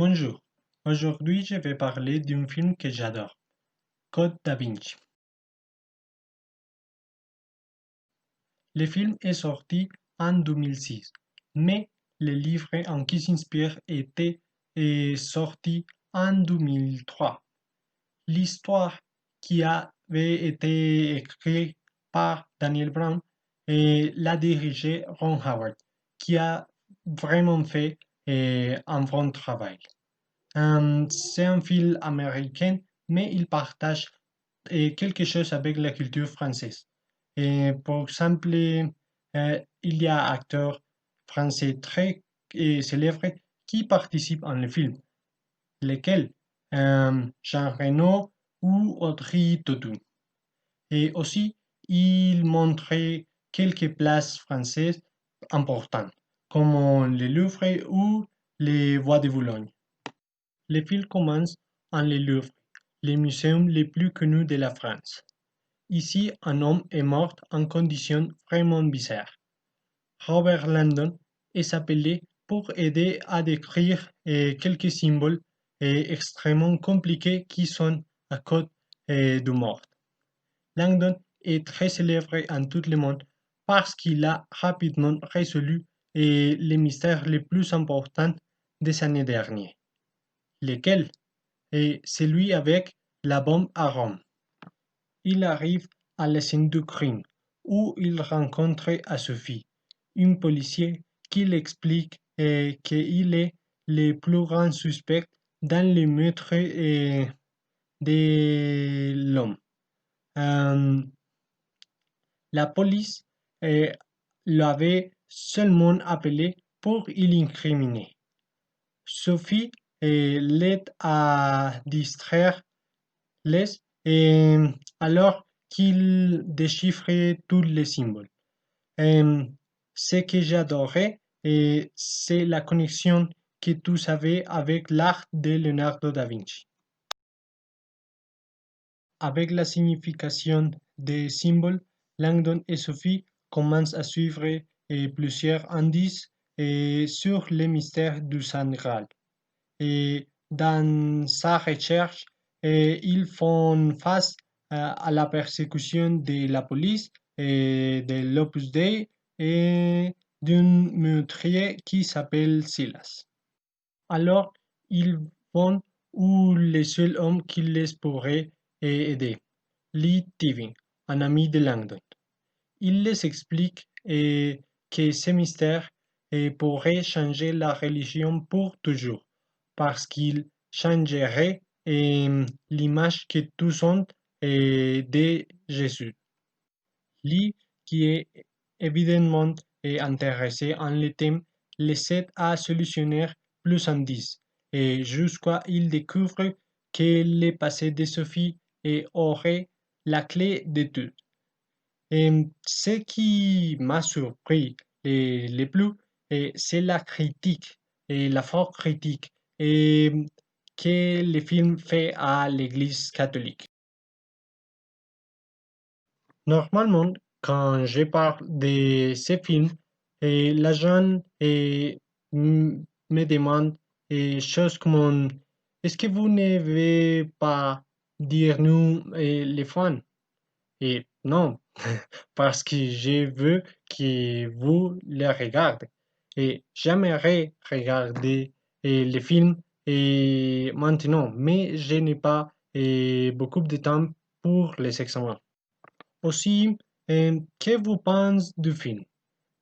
Bonjour, aujourd'hui je vais parler d'un film que j'adore, Code Da Vinci. Le film est sorti en 2006, mais le livre en qui s'inspire était sorti en 2003. L'histoire qui avait été écrite par Daniel Brown et l'a dirigé Ron Howard, qui a vraiment fait un bon travail. C'est un film américain, mais il partage quelque chose avec la culture française. Par exemple, il y a acteurs français très célèbres qui participent dans le film, lesquels Jean Reno ou Audrey Tautou. Et aussi, il montrait quelques places françaises importantes, comme le Louvre ou les Bois de Boulogne. Le film commence en le Louvre, le musée le plus connu de la France. Ici, un homme est mort en conditions vraiment bizarres. Robert Landon est appelé pour aider à décrire quelques symboles extrêmement compliqués qui sont à cause du mort. Langdon est très célèbre en tout le monde parce qu'il a rapidement résolu les mystères les plus importants des années dernières. Lequel est celui avec la bombe à Rome. Il arrive à la scène du crime où il rencontre à Sophie, un policier qui l'explique qu'il est le plus grand suspect dans le meurtre de l'homme. La police l'avait seulement appelé pour l'incriminer. Sophie l'aide à distraire les alors qu'il déchiffrait tous les symboles. Ce que j'adorais, c'est la connexion que tu avais avec l'art de Leonardo da Vinci. Avec la signification des symboles, Langdon et Sophie commencent à suivre plusieurs indices sur les mystères du Saint Graal. Et dans sa recherche, ils font face à la persécution de la police et de l'Opus Dei et d'un meurtrier qui s'appelle Silas. Alors, ils vont où le seul homme qui les pourrait aider, Lee Tiving, un ami de Langdon. Il les explique que ces mystères pourraient changer la religion pour toujours, parce qu'ils changeraient l'image que tous ont de Jésus. Lee, qui est évidemment intéressé en le thème, les aide à solutionner plus indices, et jusqu'à il découvre que le passé de Sophie aurait la clé de tout. Ce qui m'a surpris le plus, c'est la critique, la forte critique que le film fait à l'Église catholique. Normalement, quand je parle de ce film, les gens me demandent des choses comme est-ce que vous ne devez pas dire nous les fans? Et non, parce que je veux que vous le regardez. Et j'aimerais regarder le film maintenant, mais je n'ai pas beaucoup de temps pour les examens. Aussi, que vous pensez du film?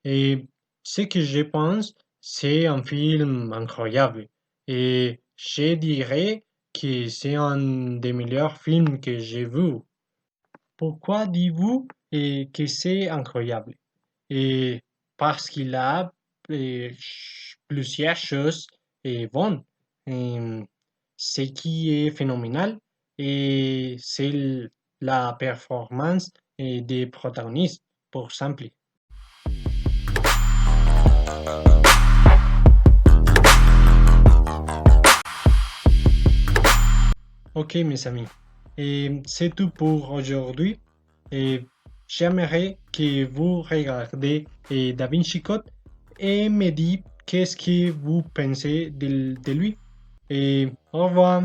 Et ce que je pense, c'est un film incroyable. Et je dirais que c'est un des meilleurs films que j'ai vu. Pourquoi dites-vous que c'est incroyable? Et parce qu'il a plusieurs choses bonnes. Euh, Ce qui est phénoménal, c'est la performance des protagonistes, pour exemple. Ok, mes amis. Et c'est tout pour aujourd'hui. Et j'aimerais que vous regardez Da Vinci Code et me dites qu'est-ce que vous pensez de lui. et au revoir.